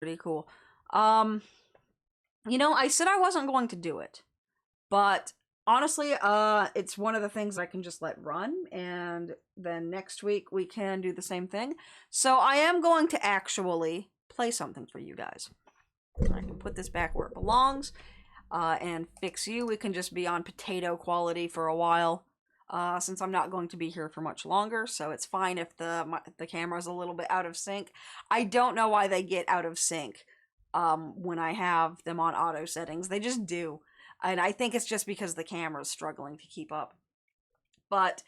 Pretty cool. Um, I said I wasn't going to do it, but honestly, it's one of the things I can just let run, and then next week we can do the same thing. So I am going to actually play something for you guys. I can put this back where it belongs, and fix you. We can just be on potato quality for a while, since I'm not going to be here for much longer, so it's fine if the camera's a little bit out of sync. I don't know why they get out of sync when I have them on auto settings. They just do. And I think it's just because the camera's struggling to keep up. But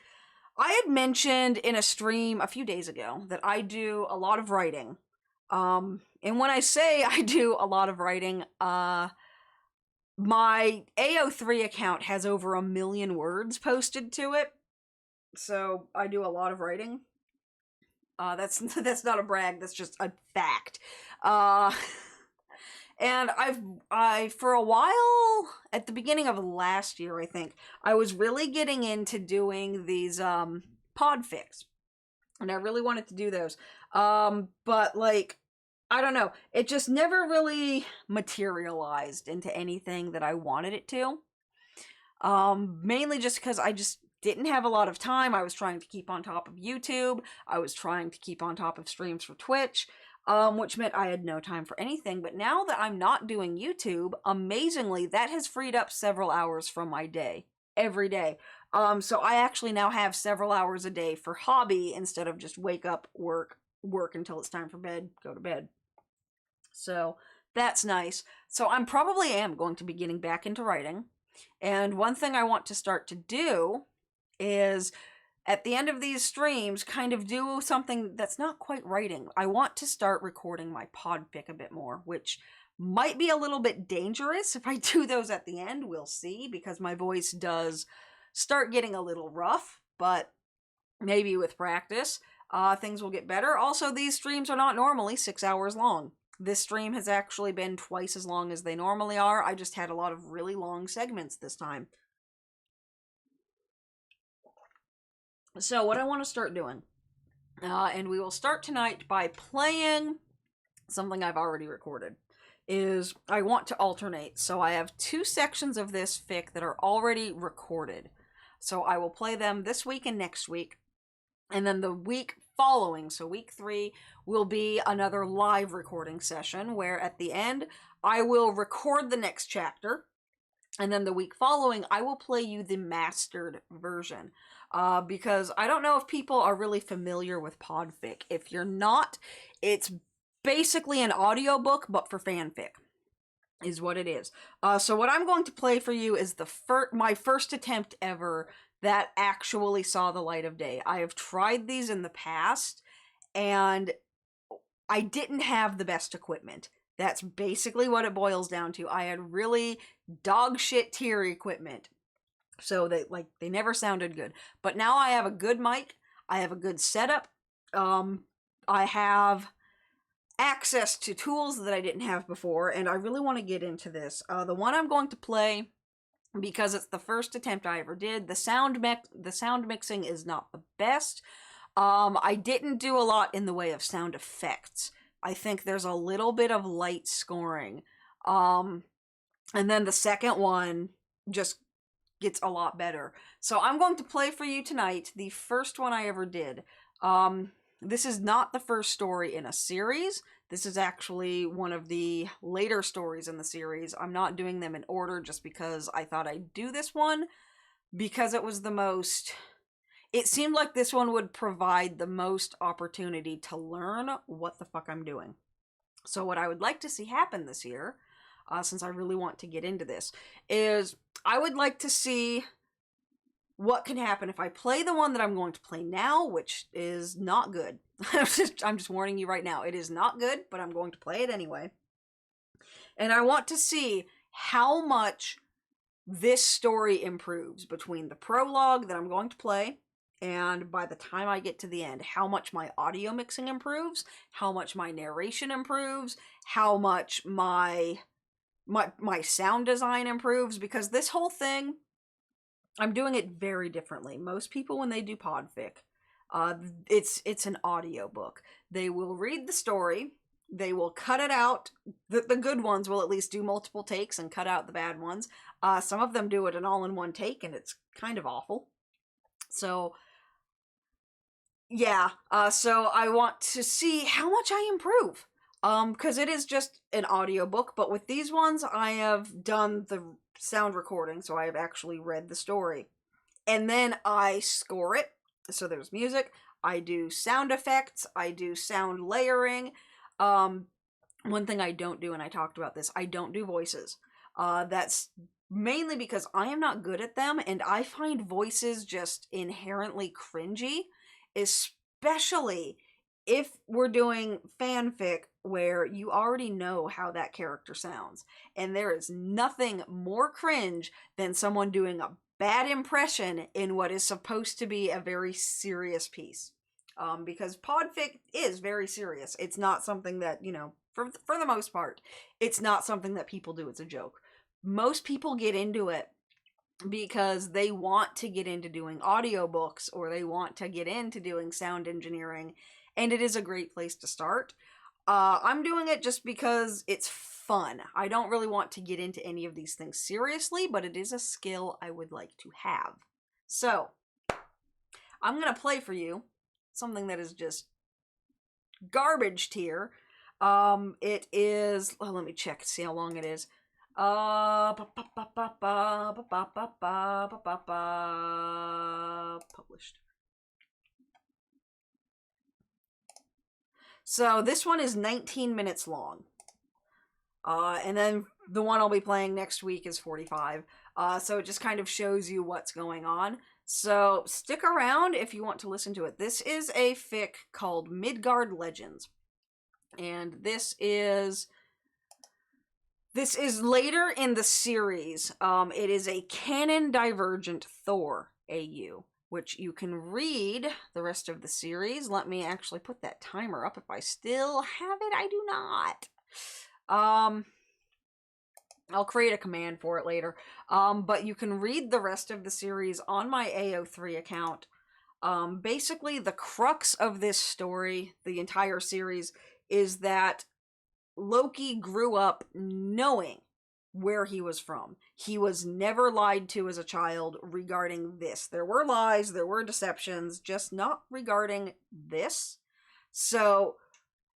I had mentioned in a stream a few days ago that I do a lot of writing. And when I say I do a lot of writing, my AO3 account has over 1 million words posted to it. So I do a lot of writing. That's not a brag, that's just a fact. And I for a while, at the beginning of last year, I think, I was really getting into doing these podfics. And I really wanted to do those. But like, I don't know, it just never really materialized into anything that I wanted it to. Mainly just because I just didn't have a lot of time. I was trying to keep on top of YouTube. I was trying to keep on top of streams for Twitch, which meant I had no time for anything. But now that I'm not doing YouTube, amazingly, that has freed up several hours from my day, every day. So I actually now have several hours a day for hobby instead of just wake up, work until it's time for bed, go to bed. So that's nice. So I'm probably am going to be getting back into writing. And one thing I want to start to do is at the end of these streams kind of do something that's not quite writing. I want to start recording my podfic a bit more, which might be a little bit dangerous if I do those at the end. We'll see, because my voice does start getting a little rough, but maybe with practice, things will get better. Also, these streams are not normally 6 hours long. This stream has actually been twice as long as they normally are. I just had a lot of really long segments this time. So what I want to start doing, and we will start tonight by playing something I've already recorded, is I want to alternate. So I have 2 sections of this fic that are already recorded. So I will play them this week and next week. And then the week following, so week 3, will be another live recording session where at the end I will record the next chapter. And then the week following, I will play you the mastered version. Because I don't know if people are really familiar with Podfic. If you're not, it's basically an audiobook, but for fanfic, is what it is. So what I'm going to play for you is my first attempt ever that actually saw the light of day. I have tried these in the past, and I didn't have the best equipment. That's basically what it boils down to. I had really dog shit tier equipment. So they never sounded good. But now I have a good mic. I have a good setup. I have access to tools that I didn't have before, and I really want to get into this. The one I'm going to play, because it's the first attempt I ever did, the sound mixing is not the best. I didn't do a lot in the way of sound effects. I think there's a little bit of light scoring. And then the second one just gets a lot better. So I'm going to play for you tonight the first one I ever did. This is not the first story in a series. This is actually one of the later stories in the series. I'm not doing them in order just because I thought I'd do this one, because it was the most... It seemed like this one would provide the most opportunity to learn what the fuck I'm doing. So what I would like to see happen this year, since I really want to get into this, is I would like to see what can happen if I play the one that I'm going to play now, which is not good. I'm just warning you right now. It is not good, but I'm going to play it anyway. And I want to see how much this story improves between the prologue that I'm going to play and by the time I get to the end, how much my audio mixing improves, how much my narration improves, how much my sound design improves, because this whole thing, I'm doing it very differently. Most people, when they do podfic, it's an audio book. They will read the story, They will cut it out. The good ones will at least do multiple takes and cut out the bad ones. Some of them do it all in one take, and it's kind of awful. So, yeah. So I want to see how much I improve. Because it is just an audiobook, but with these ones, I have done the sound recording, so I have actually read the story. And then I score it. So there's music. I do sound effects. I do sound layering. One thing I don't do, and I talked about this, I don't do voices. That's mainly because I am not good at them, and I find voices just inherently cringy, especially if we're doing fanfic where you already know how that character sounds. And there is nothing more cringe than someone doing a bad impression in what is supposed to be a very serious piece. Because Podfic is very serious. It's not something that, you know, for the most part, it's not something that people do as a joke. Most people get into it because they want to get into doing audiobooks, or they want to get into doing sound engineering, and it is a great place to start. I'm doing it just because it's fun. I don't really want to get into any of these things seriously, but it is a skill I would like to have. So, I'm going to play for you something that is just garbage tier. It is, well, let me check, see how long it is. Published. So this one is 19 minutes long. And then the one I'll be playing next week is 45. So it just kind of shows you what's going on. So stick around if you want to listen to it. This is a fic called Midgard Legends. And this is later in the series. It is a canon divergent Thor AU, which you can read the rest of the series. Let me actually put that timer up if I still have it. I do not. I'll create a command for it later. But you can read the rest of the series on my AO3 account. Basically, the crux of this story, the entire series, is that Loki grew up knowing where he was from. He was never lied to as a child regarding this. There were lies, there were deceptions, just not regarding this. So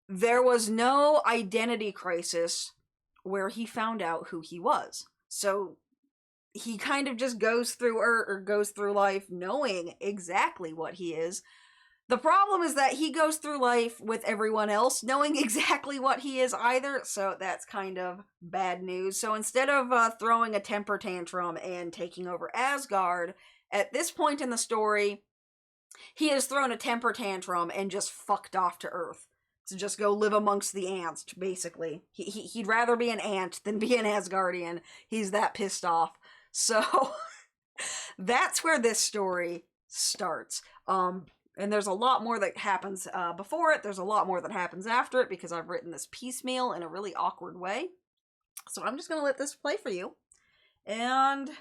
there was no identity crisis where he found out who he was. So he kind of just goes through life knowing exactly what he is. The problem is that he goes through life with everyone else knowing exactly what he is either, so that's kind of bad news. So instead of throwing a temper tantrum and taking over Asgard, at this point in the story, he has thrown a temper tantrum and just fucked off to Earth to just go live amongst the ants, basically. He'd rather be an ant than be an Asgardian. He's that pissed off. So that's where this story starts. And there's a lot more that happens before it. There's a lot more that happens after it because I've written this piecemeal in a really awkward way. So I'm just going to let this play for you. And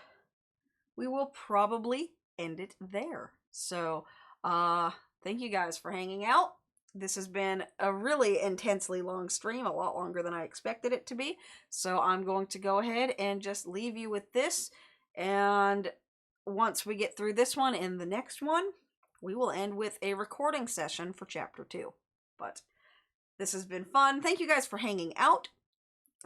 we will probably end it there. So thank you guys for hanging out. This has been a really intensely long stream, a lot longer than I expected it to be. So I'm going to go ahead and just leave you with this. And once we get through this one and the next one, we will end with a recording session for chapter 2. But this has been fun. Thank you guys for hanging out.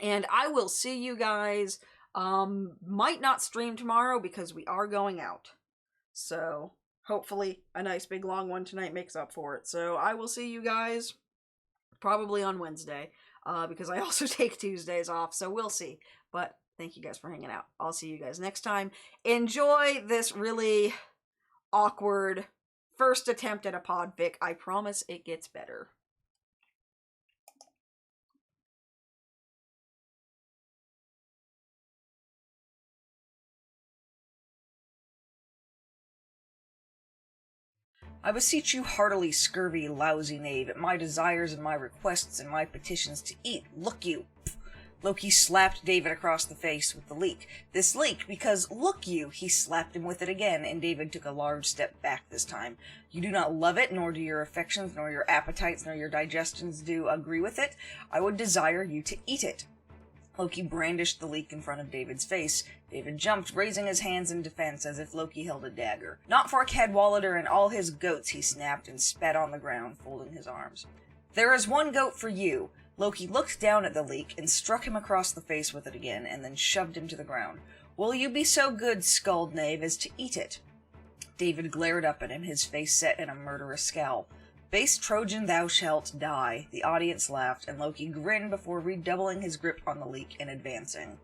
And I will see you guys. Might not stream tomorrow because we are going out. So hopefully a nice big long one tonight makes up for it. So I will see you guys probably on Wednesday. Because I also take Tuesdays off. So we'll see. But thank you guys for hanging out. I'll see you guys next time. Enjoy this really awkward first attempt at a podfic. I promise it gets better. I beseech you heartily, scurvy, lousy knave, at my desires and my requests and my petitions to eat, look you, Loki slapped David across the face with the leek. This leek, because, look you, he slapped him with it again, and David took a large step back this time. You do not love it, nor do your affections, nor your appetites, nor your digestions do agree with it. I would desire you to eat it. Loki brandished the leek in front of David's face. David jumped, raising his hands in defense as if Loki held a dagger. Not for Cadwallader and all his goats, he snapped and spat on the ground, folding his arms. There is one goat for you. Loki looked down at the leek and struck him across the face with it again, and then shoved him to the ground. Will you be so good, skulled knave, as to eat it? David glared up at him, his face set in a murderous scowl. Base Trojan, thou shalt die. The audience laughed, and Loki grinned before redoubling his grip on the leek and advancing.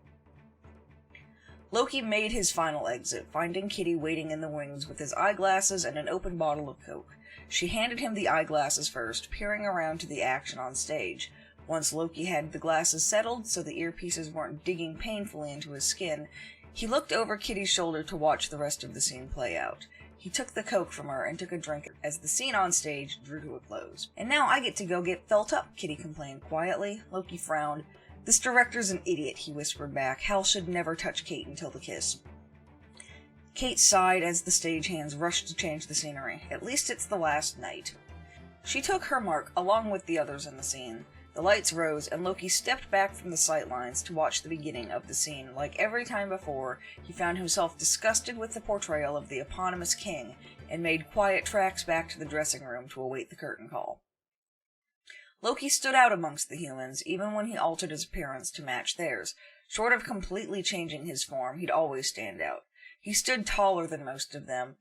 Loki made his final exit, finding Kitty waiting in the wings with his eyeglasses and an open bottle of Coke. She handed him the eyeglasses first, peering around to the action on stage. Once Loki had the glasses settled so the earpieces weren't digging painfully into his skin, he looked over Kitty's shoulder to watch the rest of the scene play out. He took the Coke from her and took a drink as the scene on stage drew to a close. And now I get to go get felt up, Kitty complained quietly. Loki frowned. This director's an idiot, he whispered back. Hal should never touch Kate until the kiss. Kate sighed as the stagehands rushed to change the scenery. At least it's the last night. She took her mark along with the others in the scene. The lights rose, and Loki stepped back from the sightlines to watch the beginning of the scene. Like every time before, he found himself disgusted with the portrayal of the eponymous king, and made quiet tracks back to the dressing room to await the curtain call. Loki stood out amongst the humans, even when he altered his appearance to match theirs. Short of completely changing his form, he'd always stand out. He stood taller than most of them,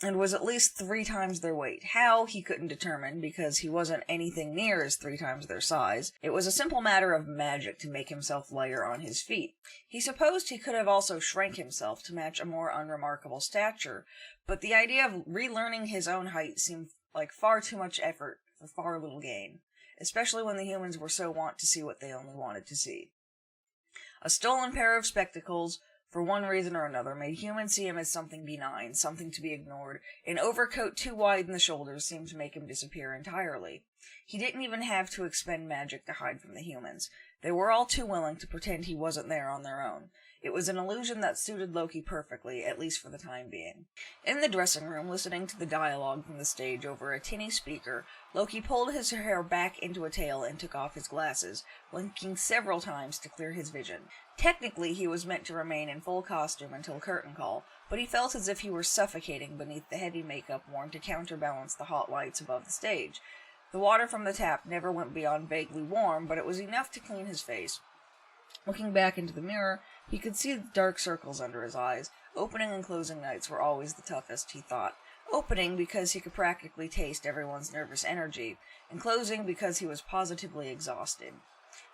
and was at least 3 times their weight. How, he couldn't determine, because he wasn't anything near as 3 times their size. It was a simple matter of magic to make himself lighter on his feet. He supposed he could have also shrank himself to match a more unremarkable stature, but the idea of relearning his own height seemed like far too much effort for far little gain, especially when the humans were so wont to see what they only wanted to see. A stolen pair of spectacles, for one reason or another, made humans see him as something benign, something to be ignored. An overcoat too wide in the shoulders seemed to make him disappear entirely. He didn't even have to expend magic to hide from the humans. They were all too willing to pretend he wasn't there on their own. It was an illusion that suited Loki perfectly, at least for the time being. In the dressing room, listening to the dialogue from the stage over a tinny speaker, Loki pulled his hair back into a tail and took off his glasses, blinking several times to clear his vision. Technically, he was meant to remain in full costume until curtain call, but he felt as if he were suffocating beneath the heavy makeup worn to counterbalance the hot lights above the stage. The water from the tap never went beyond vaguely warm, but it was enough to clean his face. Looking back into the mirror, he could see the dark circles under his eyes. Opening and closing nights were always the toughest, he thought. Opening because he could practically taste everyone's nervous energy, and closing because he was positively exhausted.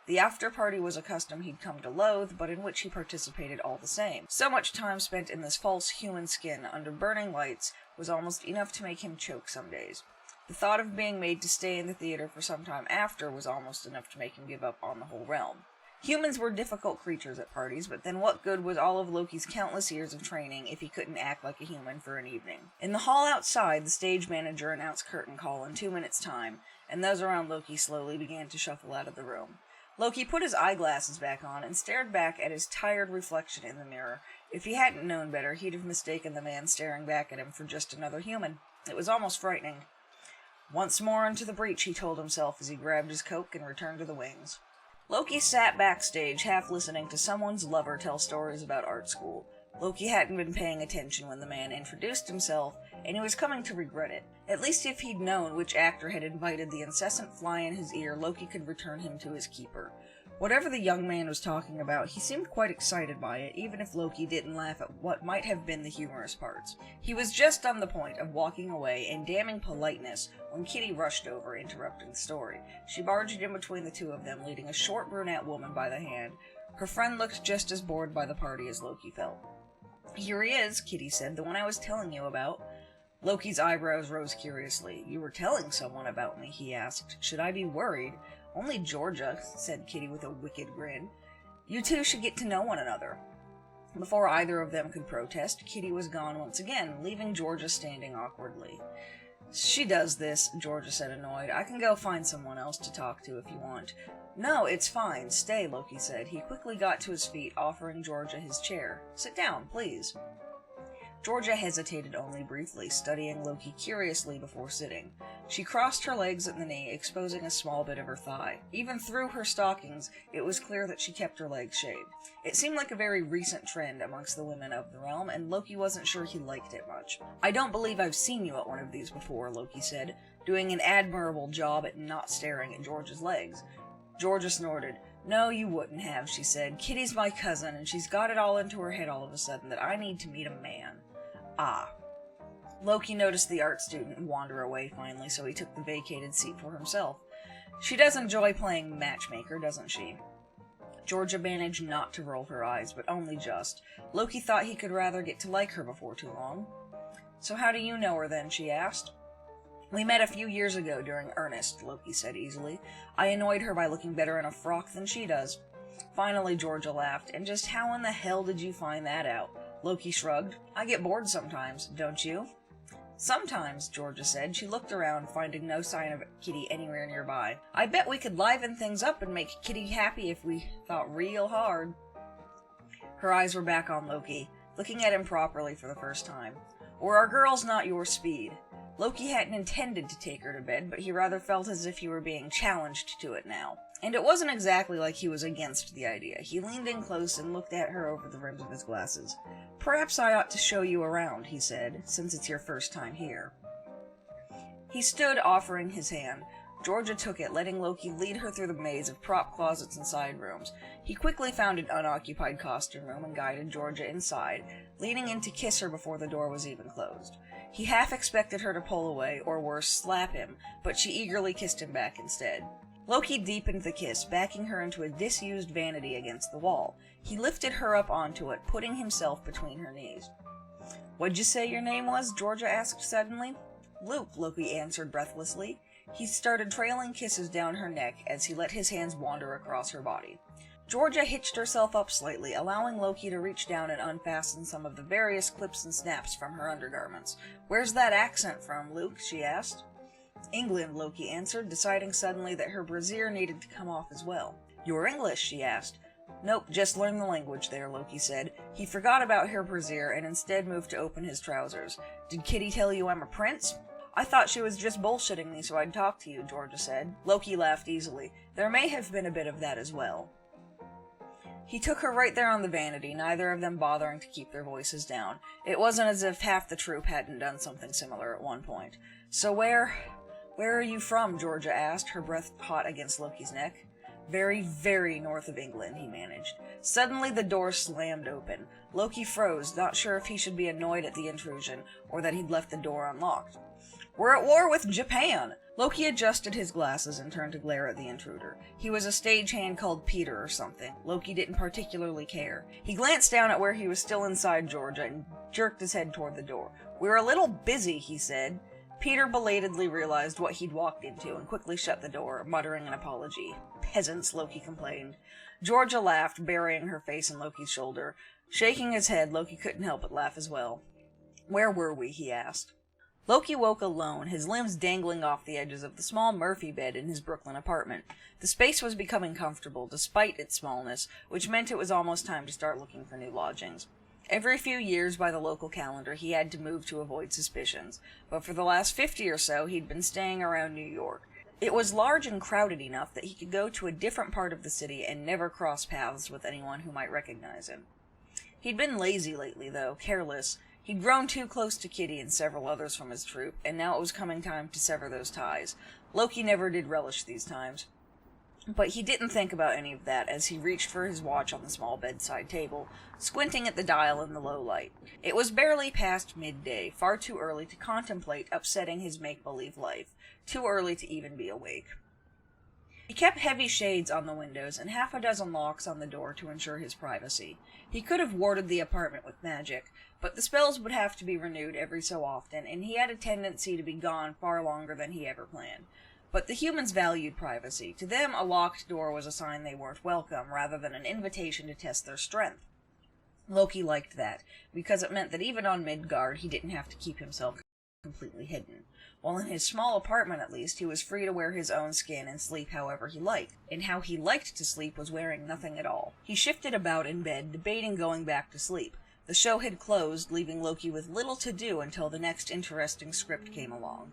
The after-party was a custom he'd come to loathe, but in which he participated all the same. So much time spent in this false human skin under burning lights was almost enough to make him choke some days. The thought of being made to stay in the theater for some time after was almost enough to make him give up on the whole realm. Humans were difficult creatures at parties, but then what good was all of Loki's countless years of training if he couldn't act like a human for an evening? In the hall outside, the stage manager announced curtain call in 2 minutes' time, and those around Loki slowly began to shuffle out of the room. Loki put his eyeglasses back on and stared back at his tired reflection in the mirror. If he hadn't known better, he'd have mistaken the man staring back at him for just another human. It was almost frightening. Once more into the breach, he told himself as he grabbed his Coke and returned to the wings. Loki sat backstage, half listening to someone's lover tell stories about art school. Loki hadn't been paying attention when the man introduced himself, and he was coming to regret it. At least if he'd known which actor had invited the incessant fly in his ear, Loki could return him to his keeper. Whatever the young man was talking about, he seemed quite excited by it, even if Loki didn't laugh at what might have been the humorous parts. He was just on the point of walking away in damning politeness when Kitty rushed over, interrupting the story. She barged in between the two of them, leading a short brunette woman by the hand. Her friend looked just as bored by the party as Loki felt. "Here he is," Kitty said, "the one I was telling you about." Loki's eyebrows rose curiously. "You were telling someone about me?" he asked. "Should I be worried?" "Only Georgia," said Kitty with a wicked grin. "You two should get to know one another." Before either of them could protest, Kitty was gone once again, leaving Georgia standing awkwardly. She does this, Georgia said, annoyed. I can go find someone else to talk to if you want. No, it's fine. Stay, Loki said. He quickly got to his feet, offering Georgia his chair. Sit down, please. Georgia hesitated only briefly, studying Loki curiously before sitting. She crossed her legs at the knee, exposing a small bit of her thigh. Even through her stockings, it was clear that she kept her legs shaved. It seemed like a very recent trend amongst the women of the realm, and Loki wasn't sure he liked it much. I don't believe I've seen you at one of these before, Loki said, doing an admirable job at not staring at Georgia's legs. Georgia snorted. No, you wouldn't have, she said. Kitty's my cousin, and she's got it all into her head all of a sudden that I need to meet a man. Ah. Loki noticed the art student wander away finally, so he took the vacated seat for himself. She does enjoy playing matchmaker, doesn't she? Georgia managed not to roll her eyes, but only just. Loki thought he could rather get to like her before too long. So how do you know her then, she asked. We met a few years ago during Ernest, Loki said easily. I annoyed her by looking better in a frock than she does. Finally, Georgia laughed. And just how in the hell did you find that out? Loki shrugged. I get bored sometimes, don't you? Sometimes, Georgia said. She looked around, finding no sign of Kitty anywhere nearby. I bet we could liven things up and make Kitty happy if we thought real hard. Her eyes were back on Loki, looking at him properly for the first time. Or are girls not your speed? Loki hadn't intended to take her to bed, but he rather felt as if he were being challenged to it now. And it wasn't exactly like he was against the idea. He leaned in close and looked at her over the rims of his glasses. Perhaps I ought to show you around, he said, since it's your first time here. He stood, offering his hand. Georgia took it, letting Loki lead her through the maze of prop closets and side rooms. He quickly found an unoccupied costume room and guided Georgia inside, leaning in to kiss her before the door was even closed. He half expected her to pull away, or worse, slap him, but she eagerly kissed him back instead. Loki deepened the kiss, backing her into a disused vanity against the wall. He lifted her up onto it, putting himself between her knees. What'd you say your name was? Georgia asked suddenly. Luke, Loki answered breathlessly. He started trailing kisses down her neck as he let his hands wander across her body. Georgia hitched herself up slightly, allowing Loki to reach down and unfasten some of the various clips and snaps from her undergarments. Where's that accent from, Luke? She asked. England, Loki answered, deciding suddenly that her brassiere needed to come off as well. You're English, she asked. Nope, just learn the language there, Loki said. He forgot about her brassiere and instead moved to open his trousers. Did Kitty tell you I'm a prince? I thought she was just bullshitting me so I'd talk to you, Georgia said. Loki laughed easily. There may have been a bit of that as well. He took her right there on the vanity, neither of them bothering to keep their voices down. It wasn't as if half the troop hadn't done something similar at one point. So where are you from? Georgia asked, her breath hot against Loki's neck. Very, very north of England, he managed. Suddenly the door slammed open. Loki froze, not sure if he should be annoyed at the intrusion, or that he'd left the door unlocked. We're at war with Japan! Loki adjusted his glasses and turned to glare at the intruder. He was a stagehand called Peter or something. Loki didn't particularly care. He glanced down at where he was still inside Georgia and jerked his head toward the door. We're a little busy, he said. Peter belatedly realized what he'd walked into and quickly shut the door, muttering an apology. Peasants, Loki complained. Georgia laughed, burying her face in Loki's shoulder. Shaking his head, Loki couldn't help but laugh as well. Where were we? He asked. Loki woke alone, his limbs dangling off the edges of the small Murphy bed in his Brooklyn apartment. The space was becoming comfortable, despite its smallness, which meant it was almost time to start looking for new lodgings. Every few years by the local calendar he had to move to avoid suspicions, but for the last 50 or so he'd been staying around New York. It was large and crowded enough that he could go to a different part of the city and never cross paths with anyone who might recognize him. He'd been lazy lately, though, careless. He'd grown too close to Kitty and several others from his troop, and now it was coming time to sever those ties. Loki never did relish these times. But he didn't think about any of that as he reached for his watch on the small bedside table, squinting at the dial in the low light. It was barely past midday, far too early to contemplate upsetting his make-believe life, too early to even be awake. He kept heavy shades on the windows and half a dozen locks on the door to ensure his privacy. He could have warded the apartment with magic, but the spells would have to be renewed every so often, and he had a tendency to be gone far longer than he ever planned. But the humans valued privacy. To them, a locked door was a sign they weren't welcome, rather than an invitation to test their strength. Loki liked that, because it meant that even on Midgard he didn't have to keep himself completely hidden. While in his small apartment, at least, he was free to wear his own skin and sleep however he liked. And how he liked to sleep was wearing nothing at all. He shifted about in bed, debating going back to sleep. The show had closed, leaving Loki with little to do until the next interesting script came along.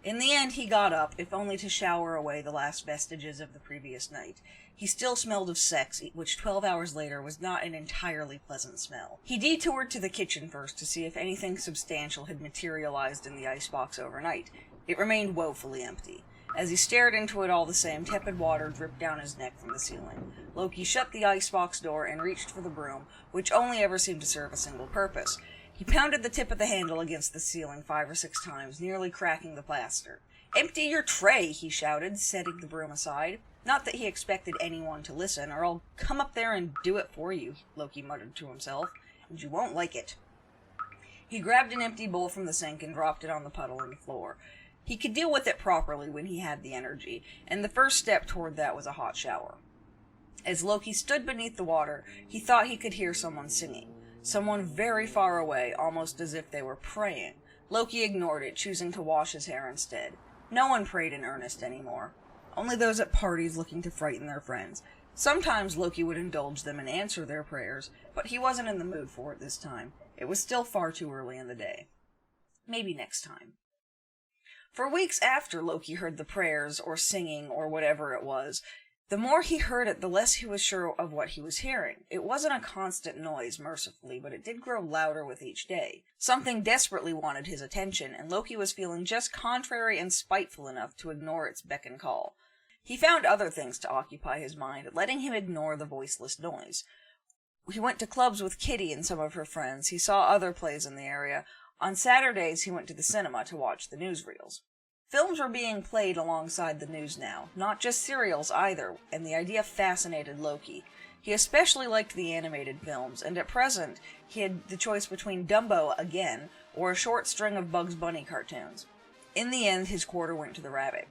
In the end, he got up, if only to shower away the last vestiges of the previous night. He still smelled of sex, which 12 hours later was not an entirely pleasant smell. He detoured to the kitchen first to see if anything substantial had materialized in the icebox overnight. It remained woefully empty. As he stared into it all the same, tepid water dripped down his neck from the ceiling. Loki shut the icebox door and reached for the broom, which only ever seemed to serve a single purpose. He pounded the tip of the handle against the ceiling 5 or 6 times, nearly cracking the plaster. "Empty your tray," he shouted, setting the broom aside. Not that he expected anyone to listen, or I'll come up there and do it for you, Loki muttered to himself, and you won't like it. He grabbed an empty bowl from the sink and dropped it on the puddle on the floor. He could deal with it properly when he had the energy, and the first step toward that was a hot shower. As Loki stood beneath the water, he thought he could hear someone singing. Someone very far away, almost as if they were praying. Loki ignored it, choosing to wash his hair instead. No one prayed in earnest anymore. Only those at parties looking to frighten their friends. Sometimes Loki would indulge them and answer their prayers, but he wasn't in the mood for it this time. It was still far too early in the day. Maybe next time. For weeks after Loki heard the prayers, or singing, or whatever it was, the more he heard it, the less he was sure of what he was hearing. It wasn't a constant noise, mercifully, but it did grow louder with each day. Something desperately wanted his attention, and Loki was feeling just contrary and spiteful enough to ignore its beck and call. He found other things to occupy his mind, letting him ignore the voiceless noise. He went to clubs with Kitty and some of her friends. He saw other plays in the area. On Saturdays, he went to the cinema to watch the newsreels. Films were being played alongside the news now, not just serials either, and the idea fascinated Loki. He especially liked the animated films, and at present, he had the choice between Dumbo again, or a short string of Bugs Bunny cartoons. In the end, his quarter went to the rabbit.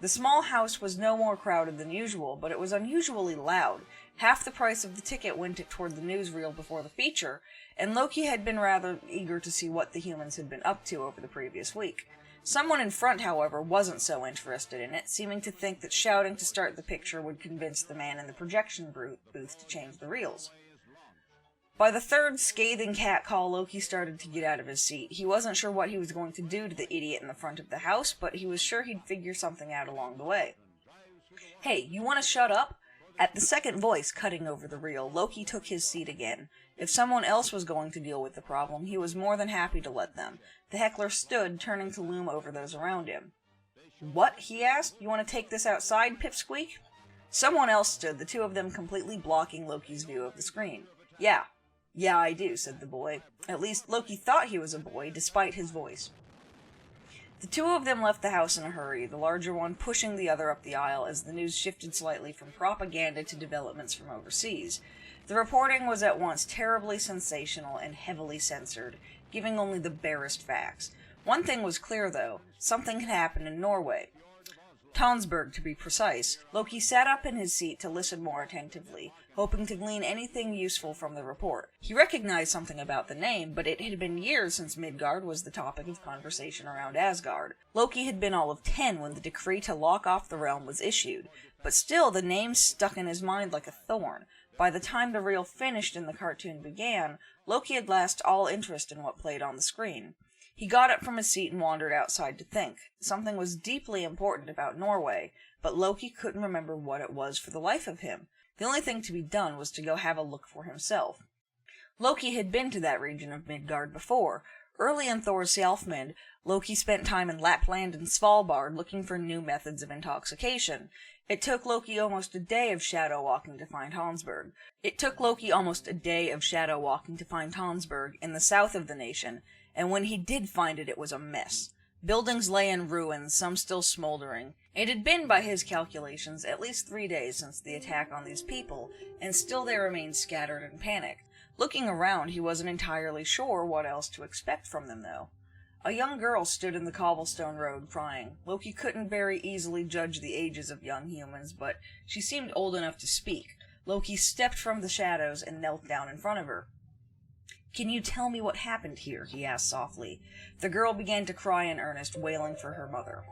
The small house was no more crowded than usual, but it was unusually loud. Half the price of the ticket went toward the newsreel before the feature, and Loki had been rather eager to see what the humans had been up to over the previous week. Someone in front, however, wasn't so interested in it, seeming to think that shouting to start the picture would convince the man in the projection booth to change the reels. By the third scathing catcall, Loki started to get out of his seat. He wasn't sure what he was going to do to the idiot in the front of the house, but he was sure he'd figure something out along the way. "Hey, you want to shut up?" At the second voice cutting over the reel, Loki took his seat again. If someone else was going to deal with the problem, he was more than happy to let them. The heckler stood, turning to loom over those around him. "What?" he asked. "You want to take this outside, Pipsqueak?" Someone else stood, the two of them completely blocking Loki's view of the screen. Yeah, I do," said the boy. At least, Loki thought he was a boy, despite his voice. The two of them left the house in a hurry, the larger one pushing the other up the aisle as the news shifted slightly from propaganda to developments from overseas. The reporting was at once terribly sensational and heavily censored, giving only the barest facts. One thing was clear, though. Something had happened in Norway. Tonsberg, to be precise. Loki sat up in his seat to listen more attentively, hoping to glean anything useful from the report. He recognized something about the name, but it had been years since Midgard was the topic of conversation around Asgard. Loki had been all of 10 when the decree to lock off the realm was issued, but still the name stuck in his mind like a thorn. By the time the reel finished and the cartoon began, Loki had lost all interest in what played on the screen. He got up from his seat and wandered outside to think. Something was deeply important about Norway, but Loki couldn't remember what it was for the life of him. The only thing to be done was to go have a look for himself. Loki had been to that region of Midgard before. Early in Thor's Selfmid, Loki spent time in Lapland and Svalbard looking for new methods of intoxication. It took Loki almost a day of shadow walking to find Tonsberg. In the south of the nation, and when he did find it, it was a mess. Buildings lay in ruins, some still smoldering. It had been, by his calculations, at least 3 days since the attack on these people, and still they remained scattered and panicked. Looking around, he wasn't entirely sure what else to expect from them, though. A young girl stood in the cobblestone road crying. Loki couldn't very easily judge the ages of young humans, but she seemed old enough to speak. Loki stepped from the shadows and knelt down in front of her. "Can you tell me what happened here?" he asked softly. The girl began to cry in earnest, wailing for her mother.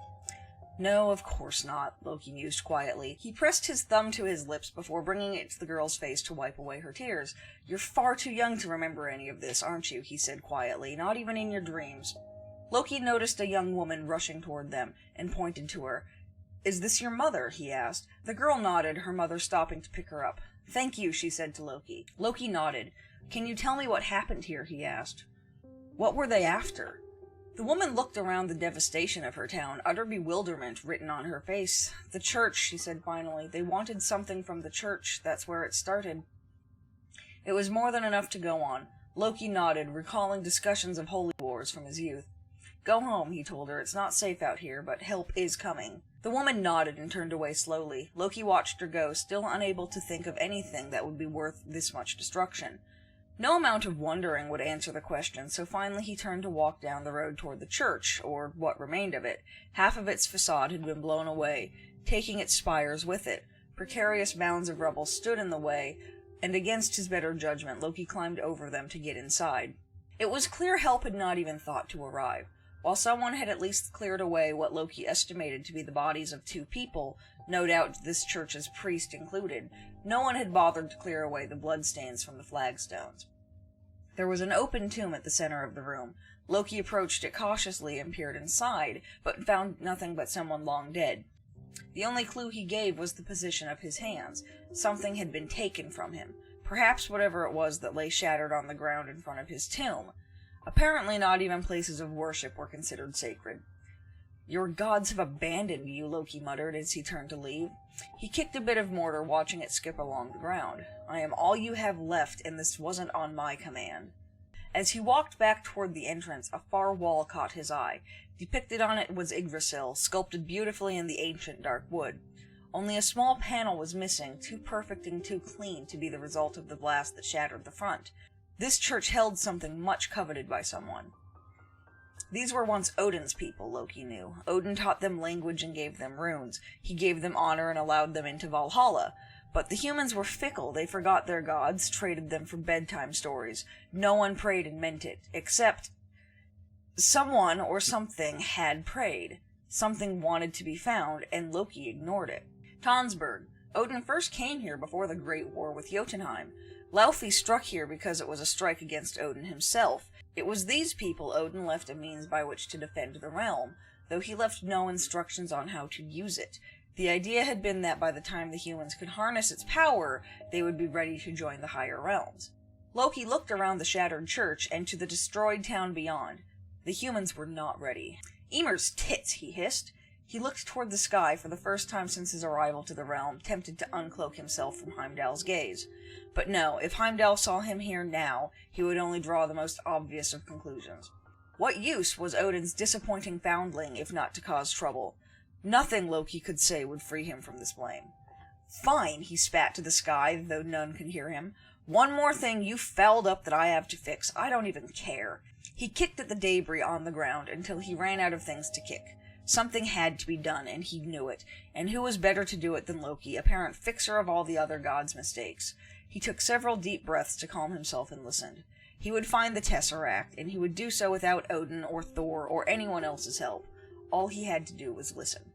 "No, of course not," Loki mused quietly. He pressed his thumb to his lips before bringing it to the girl's face to wipe away her tears. "You're far too young to remember any of this, aren't you?" he said quietly. "Not even in your dreams." Loki noticed a young woman rushing toward them, and pointed to her. "Is this your mother?" he asked. The girl nodded, her mother stopping to pick her up. "Thank you," she said to Loki. Loki nodded. "Can you tell me what happened here?" he asked. "What were they after?" The woman looked around the devastation of her town, utter bewilderment written on her face. "The church," she said finally. "They wanted something from the church. That's where it started." It was more than enough to go on. Loki nodded, recalling discussions of holy wars from his youth. "Go home," he told her. "It's not safe out here, but help is coming." The woman nodded and turned away slowly. Loki watched her go, still unable to think of anything that would be worth this much destruction. No amount of wondering would answer the question, so finally he turned to walk down the road toward the church, or what remained of it. Half of its facade had been blown away, taking its spires with it. Precarious mounds of rubble stood in the way, and against his better judgment Loki climbed over them to get inside. It was clear help had not even thought to arrive. While someone had at least cleared away what Loki estimated to be the bodies of 2 people, no doubt this church's priest included, no one had bothered to clear away the bloodstains from the flagstones. There was an open tomb at the center of the room. Loki approached it cautiously and peered inside, but found nothing but someone long dead. The only clue he gave was the position of his hands. Something had been taken from him, perhaps whatever it was that lay shattered on the ground in front of his tomb. Apparently not even places of worship were considered sacred. "Your gods have abandoned you," Loki muttered as he turned to leave. He kicked a bit of mortar, watching it skip along the ground. "I am all you have left, and this wasn't on my command." As he walked back toward the entrance, a far wall caught his eye. Depicted on it was Yggdrasil, sculpted beautifully in the ancient dark wood. Only a small panel was missing, too perfect and too clean to be the result of the blast that shattered the front. This church held something much coveted by someone. These were once Odin's people, Loki knew. Odin taught them language and gave them runes. He gave them honor and allowed them into Valhalla. But the humans were fickle. They forgot their gods, traded them for bedtime stories. No one prayed and meant it, except someone or something had prayed. Something wanted to be found, and Loki ignored it. Tonsberg. Odin first came here before the Great War with Jotunheim. Laufey struck here because it was a strike against Odin himself. It was these people Odin left a means by which to defend the realm, though he left no instructions on how to use it. The idea had been that by the time the humans could harness its power, they would be ready to join the higher realms. Loki looked around the shattered church and to the destroyed town beyond. The humans were not ready. "Ymir's tits," he hissed. He looked toward the sky for the first time since his arrival to the realm, tempted to uncloak himself from Heimdall's gaze. But no, if Heimdall saw him here now, he would only draw the most obvious of conclusions. What use was Odin's disappointing foundling if not to cause trouble? Nothing Loki could say would free him from this blame. "Fine," he spat to the sky, though none could hear him. "One more thing you fouled up that I have to fix. I don't even care." He kicked at the debris on the ground until he ran out of things to kick. Something had to be done, and he knew it. And who was better to do it than Loki, apparent fixer of all the other gods' mistakes? He took several deep breaths to calm himself and listened. He would find the Tesseract, and he would do so without Odin or Thor or anyone else's help. All he had to do was listen.